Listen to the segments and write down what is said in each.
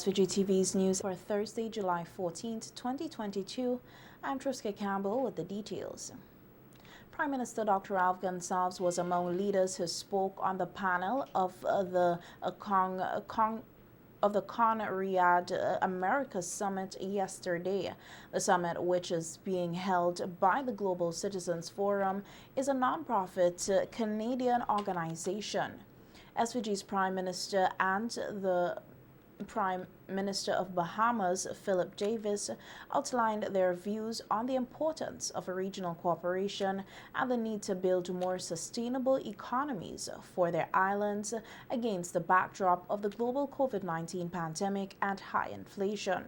SVG-TV's news for Thursday, July 14th, 2022. I'm Triska Campbell with the details. Prime Minister Dr. Alf Gonsalves was among leaders who spoke on the panel of the Riyadh America Summit yesterday. The summit, which is being held by the Global Citizens Forum, is a non-profit Canadian organization. SVG's Prime Minister and the Prime Minister of Bahamas, Philip Davis, outlined their views on the importance of a regional cooperation and the need to build more sustainable economies for their islands against the backdrop of the global COVID-19 pandemic and high inflation.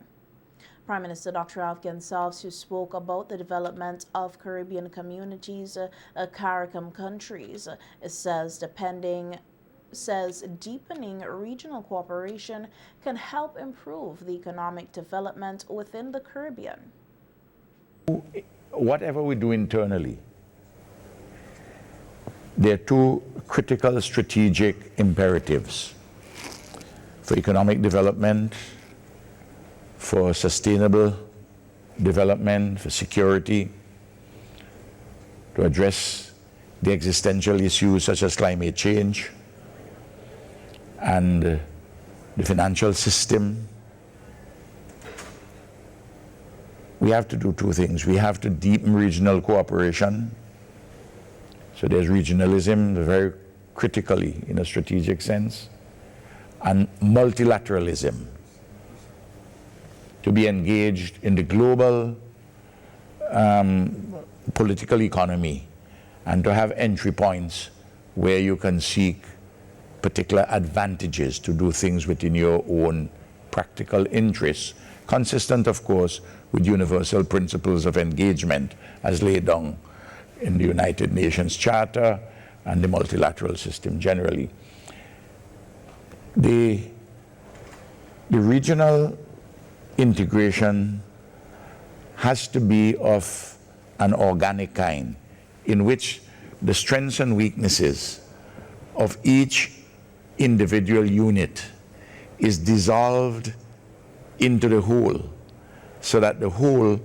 Prime Minister Dr. Alf Gonsalves, who spoke about the development of Caribbean communities, CARICOM countries, says deepening regional cooperation can help improve the economic development within the Caribbean. Whatever we do internally, there are two critical strategic imperatives for economic development, for sustainable development, for security, to address the existential issues such as climate change, and the financial system. We have to do two things. We have to deepen regional cooperation. So there's regionalism, very critically in a strategic sense, and multilateralism, to be engaged in the global political economy and to have entry points where you can seek particular advantages to do things within your own practical interests, consistent, of course, with universal principles of engagement as laid down in the United Nations Charter and the multilateral system generally. The regional integration has to be of an organic kind, in which the strengths and weaknesses of each individual unit is dissolved into the whole, so that the whole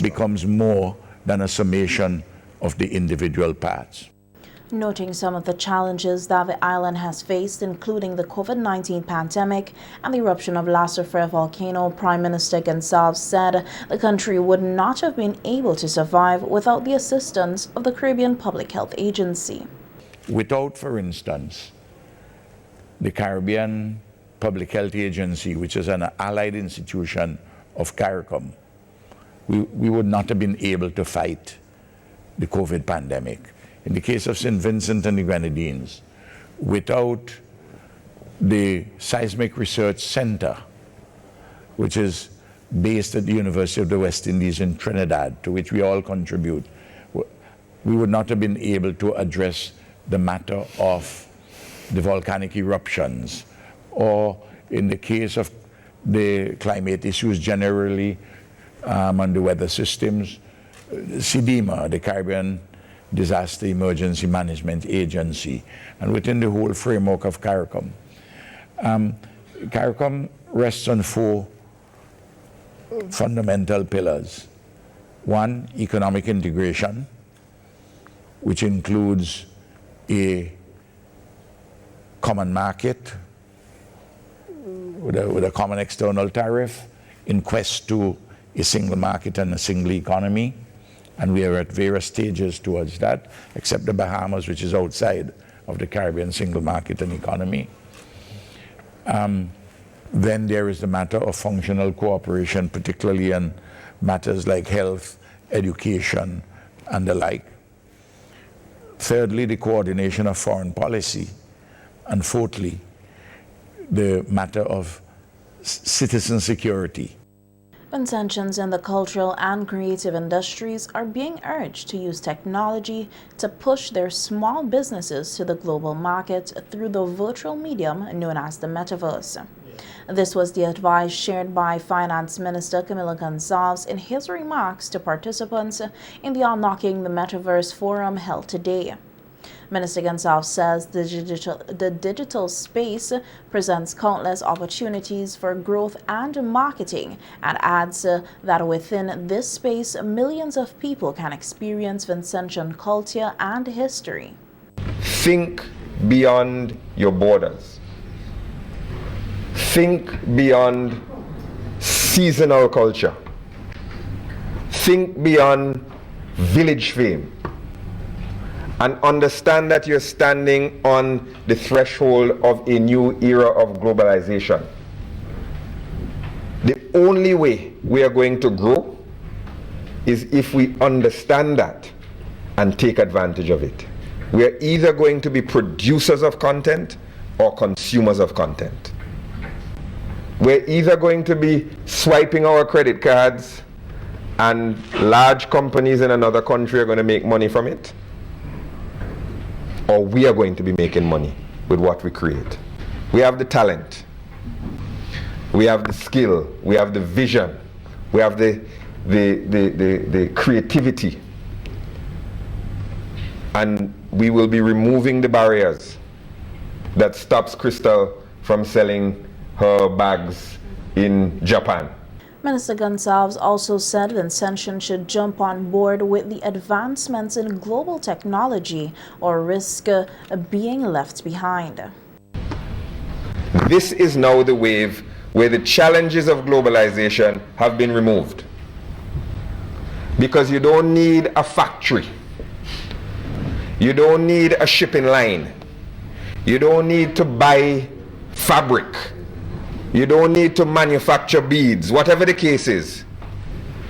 becomes more than a summation of the individual parts. Noting some of the challenges that the island has faced, including the COVID-19 pandemic and the eruption of La Soufrière volcano, Prime Minister Gonsalves said the country would not have been able to survive without the assistance of the Caribbean Public Health Agency. Without, for instance, the Caribbean Public Health Agency, which is an allied institution of CARICOM, we would not have been able to fight the COVID pandemic. In the case of St. Vincent and the Grenadines, without the Seismic Research Center, which is based at the University of the West Indies in Trinidad, to which we all contribute, we would not have been able to address the matter of the volcanic eruptions, or in the case of the climate issues generally, and the weather systems, CDEMA, the Caribbean Disaster Emergency Management Agency, and within the whole framework of CARICOM. CARICOM rests on four fundamental pillars. One, economic integration, which includes a common market with a common external tariff in quest to a single market and a single economy. And we are at various stages towards that, except the Bahamas, which is outside of the Caribbean single market and economy. Then there is the matter of functional cooperation, particularly on matters like health, education, and the like. Thirdly, the coordination of foreign policy. And fourthly, the matter of citizen security. Intentions in the cultural and creative industries are being urged to use technology to push their small businesses to the global market through the virtual medium known as the Metaverse. This was the advice shared by Finance Minister Camila Gonsalves in his remarks to participants in the Unlocking the Metaverse forum held today. Minister Gonsalves says the digital space presents countless opportunities for growth and marketing, and adds that within this space, millions of people can experience Vincentian culture and history. Think beyond your borders. Think beyond seasonal culture. Think beyond village fame. And understand that you're standing on the threshold of a new era of globalization. The only way we are going to grow is if we understand that and take advantage of it. We are either going to be producers of content or consumers of content. We're either going to be swiping our credit cards and large companies in another country are going to make money from it, or we are going to be making money with what we create. We have the talent, we have the skill, we have the vision, we have the creativity, and we will be removing the barriers that stops Crystal from selling her bags in Japan. Minister Gonsalves also said Vincentian should jump on board with the advancements in global technology or risk being left behind. This is now the wave where the challenges of globalization have been removed. Because you don't need a factory. You don't need a shipping line. You don't need to buy fabric. You don't need to manufacture beads, whatever the case is.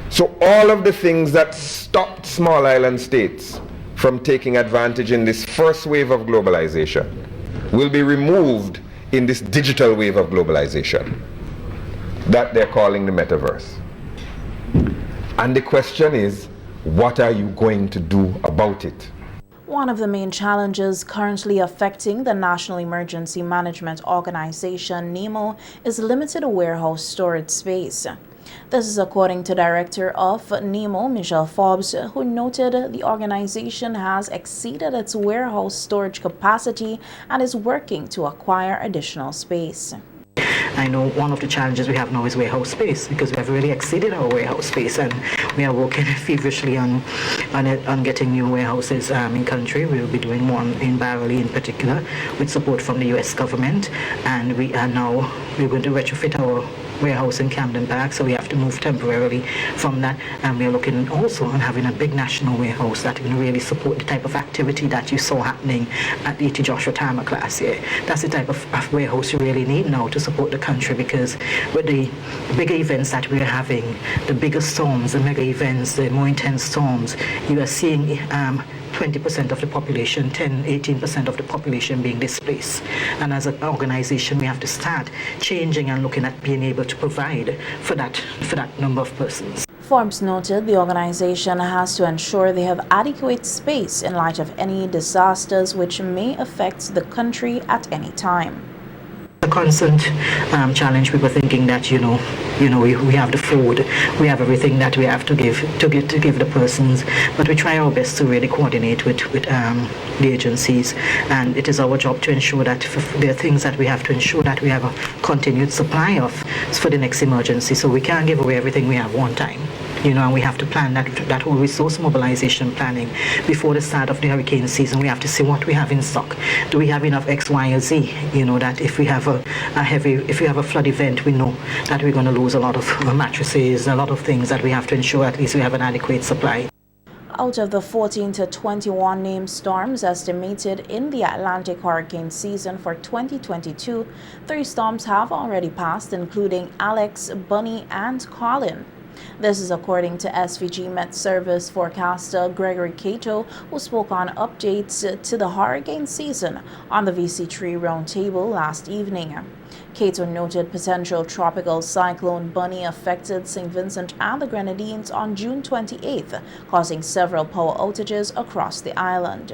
So all of the things that stopped small island states from taking advantage in this first wave of globalization will be removed in this digital wave of globalization that they're calling the Metaverse. And the question is, what are you going to do about it? One of the main challenges currently affecting the National Emergency Management Organization, NEMO, is limited warehouse storage space. This is according to Director of NEMO, Michelle Forbes, who noted the organization has exceeded its warehouse storage capacity and is working to acquire additional space. I know one of the challenges we have now is warehouse space, because we have really exceeded our warehouse space, and we are working feverishly on getting new warehouses in country. We will be doing one in Barley in particular with support from the US government, and we're going to retrofit our warehouse in Camden Park, so we have to move temporarily from that, and we're looking also on having a big national warehouse that can really support the type of activity that you saw happening at the E.T. Joshua Timer class here. That's the type of warehouse you really need now to support the country, because with the bigger events that we're having, the bigger storms, the mega events, the more intense storms, you are seeing 20% of the population, 18% of the population being displaced. And as an organization, we have to start changing and looking at being able to provide for that number of persons. Forbes noted the organization has to ensure they have adequate space in light of any disasters which may affect the country at any time. A constant challenge. We were thinking that we have the food, we have everything that we have to give the persons, but we try our best to really coordinate with the agencies, and it is our job to ensure that there are things that we have to ensure that we have a continued supply of for the next emergency. So we can't give away everything we have one time. And we have to plan that whole resource mobilization planning before the start of the hurricane season. We have to see what we have in stock. Do we have enough X, Y, or Z? That if we have a flood event, we know that we're going to lose a lot of mattresses, a lot of things that we have to ensure at least we have an adequate supply. Out of the 14 to 21 named storms estimated in the Atlantic hurricane season for 2022, 3 storms have already passed, including Alex, Bunny, and Colin. This is according to SVG Met Service forecaster Gregory Cato, who spoke on updates to the hurricane season on the VC3 Roundtable last evening. Cato noted potential tropical cyclone Bunny affected St. Vincent and the Grenadines on June 28th, causing several power outages across the island.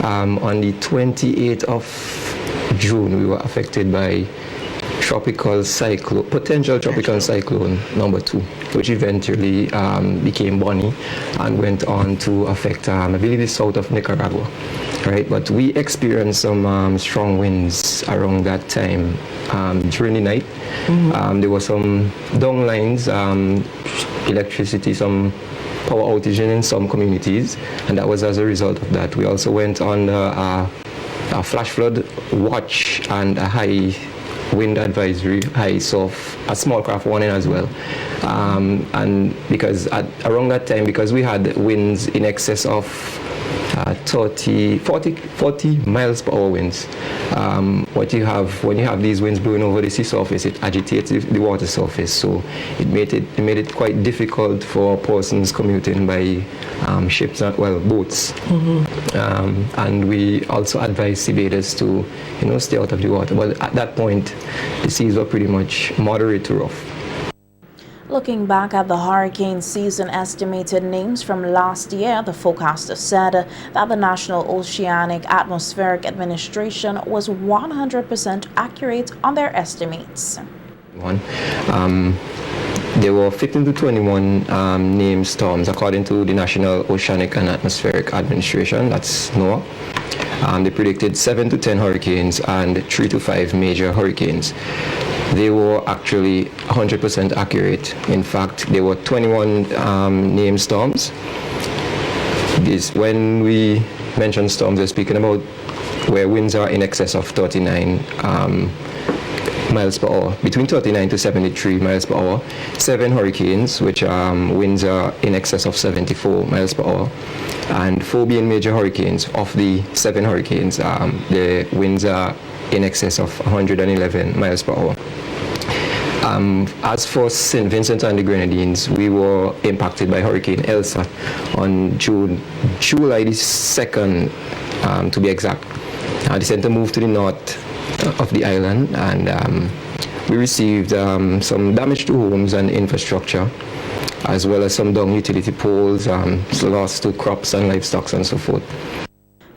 On the 28th of June, we were affected by tropical cyclone, potential tropical cyclone number 2, which eventually became Bonnie and went on to affect, I believe, the south of Nicaragua. Right, but we experienced some strong winds around that time during the night. There were some down lines, electricity, some power outages in some communities, and that was as a result of that. We also went on a flash flood watch and a high wind advisory, a small craft warning as well. And because around that time, because we had winds in excess of 40 miles per hour winds. What you have when you have these winds blowing over the sea surface, it agitates the water surface, so it made it quite difficult for persons commuting by ships, boats. And we also advised seabathers to stay out of the water. But at that point, the seas were pretty much moderate to rough. Looking back at the hurricane season estimated names from last year, the forecaster said that the National Oceanic Atmospheric Administration was 100% accurate on their estimates. There were 15 to 21 named storms according to the National Oceanic and Atmospheric Administration, that's NOAA. They predicted 7 to 10 hurricanes and 3 to 5 major hurricanes. They were actually 100% accurate. In fact, there were 21 named storms. When we mention storms, we're speaking about where winds are in excess of 39 miles per hour, between 39 to 73 miles per hour. 7 hurricanes, which winds are in excess of 74 miles per hour. And 4 being major hurricanes. Of the 7 hurricanes, the winds are in excess of 111 miles per hour. As for St. Vincent and the Grenadines, we were impacted by Hurricane Elsa on July the 2nd, to be exact. The center moved to the north of the island, and we received some damage to homes and infrastructure, as well as some downed utility poles, loss to crops and livestock and so forth.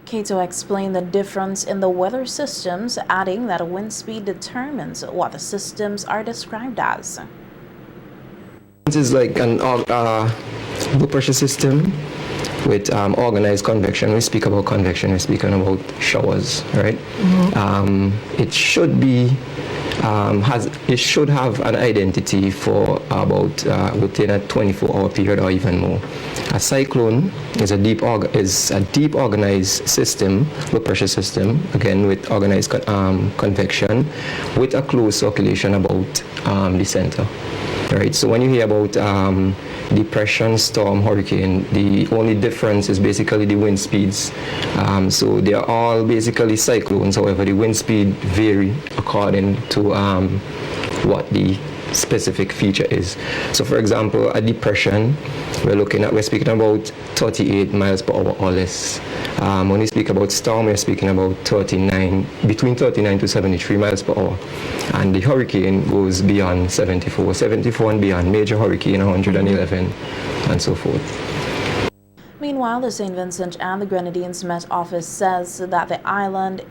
Cato explained the difference in the weather systems, adding that wind speed determines what the systems are described as. It is like an low pressure system with organized convection. When we speak about convection, we're speaking about showers, right? It should be it should have an identity for about within a 24-hour period or even more. A cyclone is a deep organized system, low pressure system, again with organized convection, with a closed circulation about the center. Right. So when you hear about depression, storm, hurricane, the only difference is basically the wind speeds. So they are all basically cyclones. However, the wind speed vary according to what the specific feature is. So for example, a depression, we're speaking about 38 miles per hour or less. When we speak about storm, we're speaking about between 39 to 73 miles per hour. And the hurricane goes beyond 74 and beyond, major hurricane 111 and so forth. Meanwhile, the St. Vincent and the Grenadines Met Office says that the island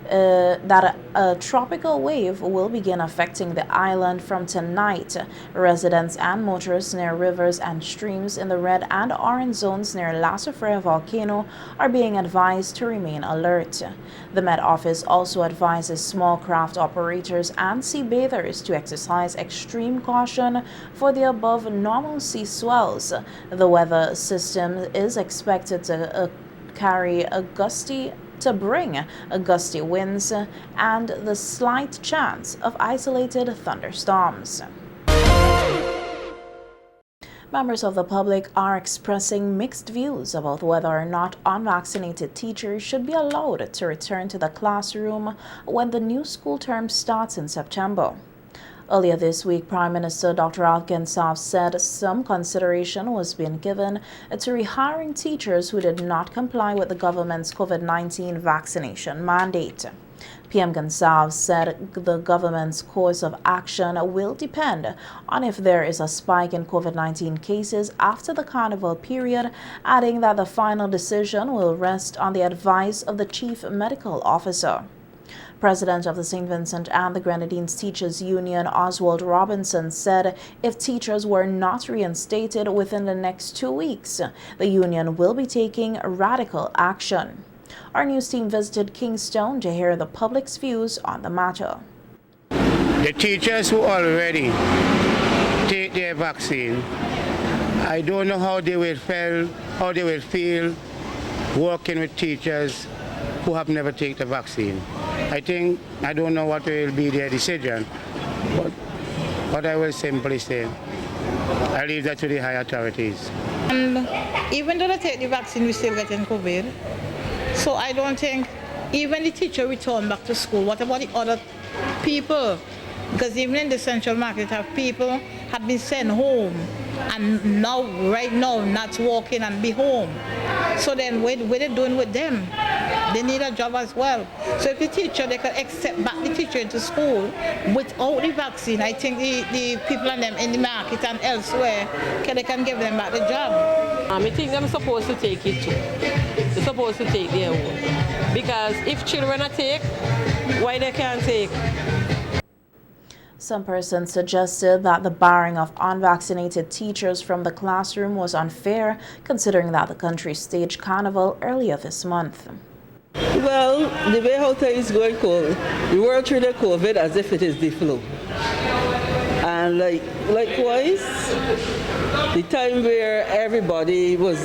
that a tropical wave will begin affecting the island from tonight. Residents and motorists near rivers and streams in the red and orange zones near La Soufrière volcano are being advised to remain alert. The Met Office also advises small craft operators and sea bathers to exercise extreme caution for the above normal sea swells. The weather system is expected to bring gusty winds and the slight chance of isolated thunderstorms. Members of the public are expressing mixed views about whether or not unvaccinated teachers should be allowed to return to the classroom when the new school term starts in September. Earlier this week, Prime Minister Dr. Al-Ghensaf said some consideration was being given to rehiring teachers who did not comply with the government's COVID-19 vaccination mandate. PM Ghensaf said the government's course of action will depend on if there is a spike in COVID-19 cases after the carnival period, adding that the final decision will rest on the advice of the chief medical officer. President of the St. Vincent and the Grenadines Teachers Union, Oswald Robinson, said if teachers were not reinstated within the next 2 weeks, the union will be taking radical action. Our news team visited Kingstown to hear the public's views on the matter. The teachers who already take their vaccine, I don't know how they will feel working with teachers who have never taken the vaccine. I don't know what will be their decision, but what I will simply say, I leave that to the high authorities. And even though they take the vaccine, we still getting COVID. So I don't think even the teacher return back to school. What about the other people? Because even in the central market, have people have been sent home and now, right now, not working and be home. So then what are they doing with them? They need a job as well. So if the teacher, they can accept back the teacher into school without the vaccine, I think the people and them in the market and elsewhere, they can give them back the job. I think they're supposed to take it too. They're supposed to take their own. Because if children are take, why they can't take? Some persons suggested that the barring of unvaccinated teachers from the classroom was unfair, considering that the country staged carnival earlier this month. Well, the way how things going, the world treated COVID as if it is the flu. And likewise, the time where everybody was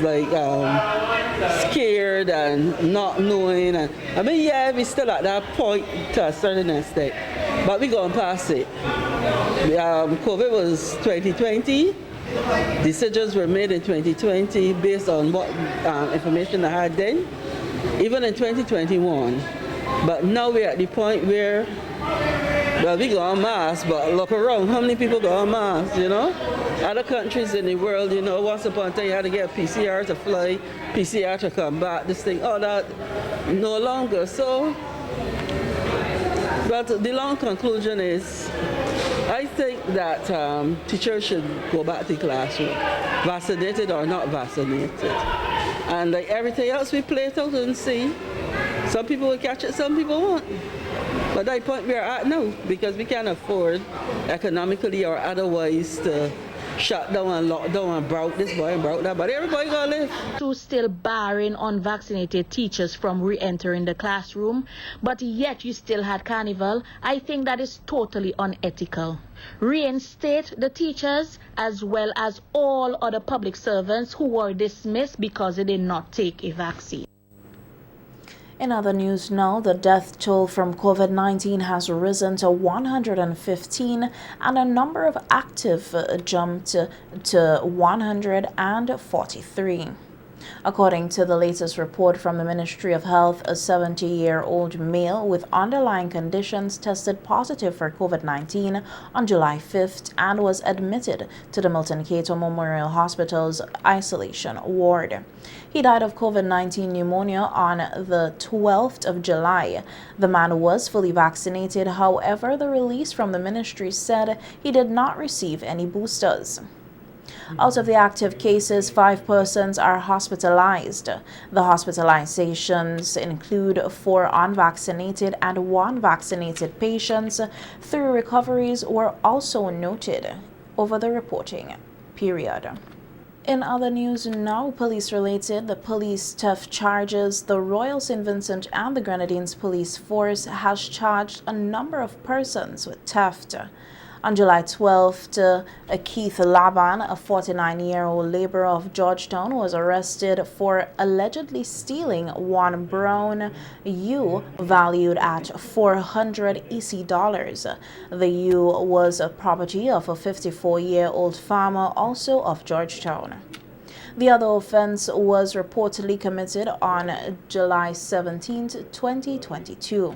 scared and not knowing. And I mean, yeah, we still at that point to a certain extent, but we gone past it. COVID was 2020. Decisions were made in 2020 based on what information I had then, even in 2021. But now we're at the point where, well, we go en masse, but look around, how many people go en masse, you know? Other countries in the world, you know, once upon a time you had to get a PCR to fly, PCR to come back, this thing, all that, no longer. So, but the long conclusion is, I think that teachers should go back to the classroom, vaccinated or not vaccinated. And like everything else, we play it out and see. Some people will catch it, some people won't. But that's the point we're at now, because we can't afford economically or otherwise to shut down and lock down and broke this boy and broke that, but everybody gonna live. To still barring unvaccinated teachers from re-entering the classroom, but yet you still had carnival. I think that is totally unethical. Reinstate the teachers as well as all other public servants who were dismissed because they did not take a vaccine. In other news now, the death toll from COVID-19 has risen to 115 and a number of active jumped to 143. According to the latest report from the Ministry of Health, a 70-year-old male with underlying conditions tested positive for COVID-19 on July 5th and was admitted to the Milton Cato Memorial Hospital's isolation ward. He died of COVID-19 pneumonia on the 12th of July. The man was fully vaccinated. However, the release from the ministry said he did not receive any boosters. Out of the active cases, 5 persons are hospitalized. The hospitalizations include 4 unvaccinated and 1 vaccinated patients. 3 recoveries were also noted over the reporting period. In other news now, police-related, the police theft charges. The Royal St. Vincent and the Grenadines Police Force has charged a number of persons with theft. On July 12th, Keith Laban, a 49-year-old laborer of Georgetown, was arrested for allegedly stealing 1 brown ewe valued at $400 EC. The ewe was a property of a 54-year-old farmer, also of Georgetown. The other offense was reportedly committed on July 17, 2022.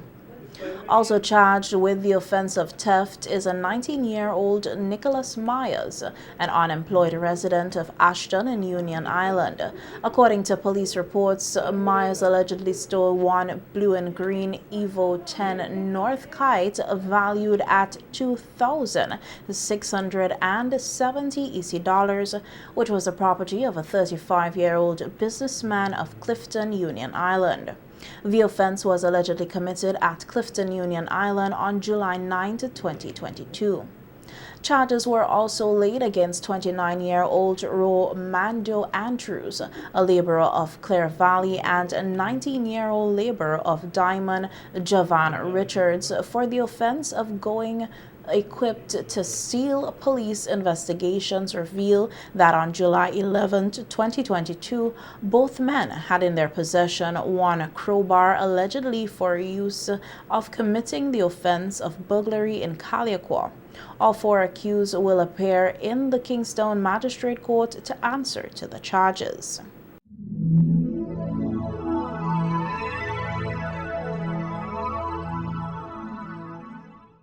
Also charged with the offense of theft is a 19-year-old Nicholas Myers, an unemployed resident of Ashton in Union Island. According to police reports, Myers allegedly stole 1 blue and green Evo 10 North Kite valued at $2,670 EC, which was the property of a 35-year-old businessman of Clifton, Union Island. The offense was allegedly committed at Clifton Union Island on July 9, 2022. Charges were also laid against 29-year-old Romando Andrews, a laborer of Clare Valley, and a 19-year-old laborer of Diamond, Javan Richards, for the offense of going equipped to steal. Police investigations reveal that on July 11, 2022, both men had in their possession one crowbar, allegedly for use of committing the offense of burglary in Caliacua. All four accused will appear in the Kingstown Magistrate Court to answer to the charges.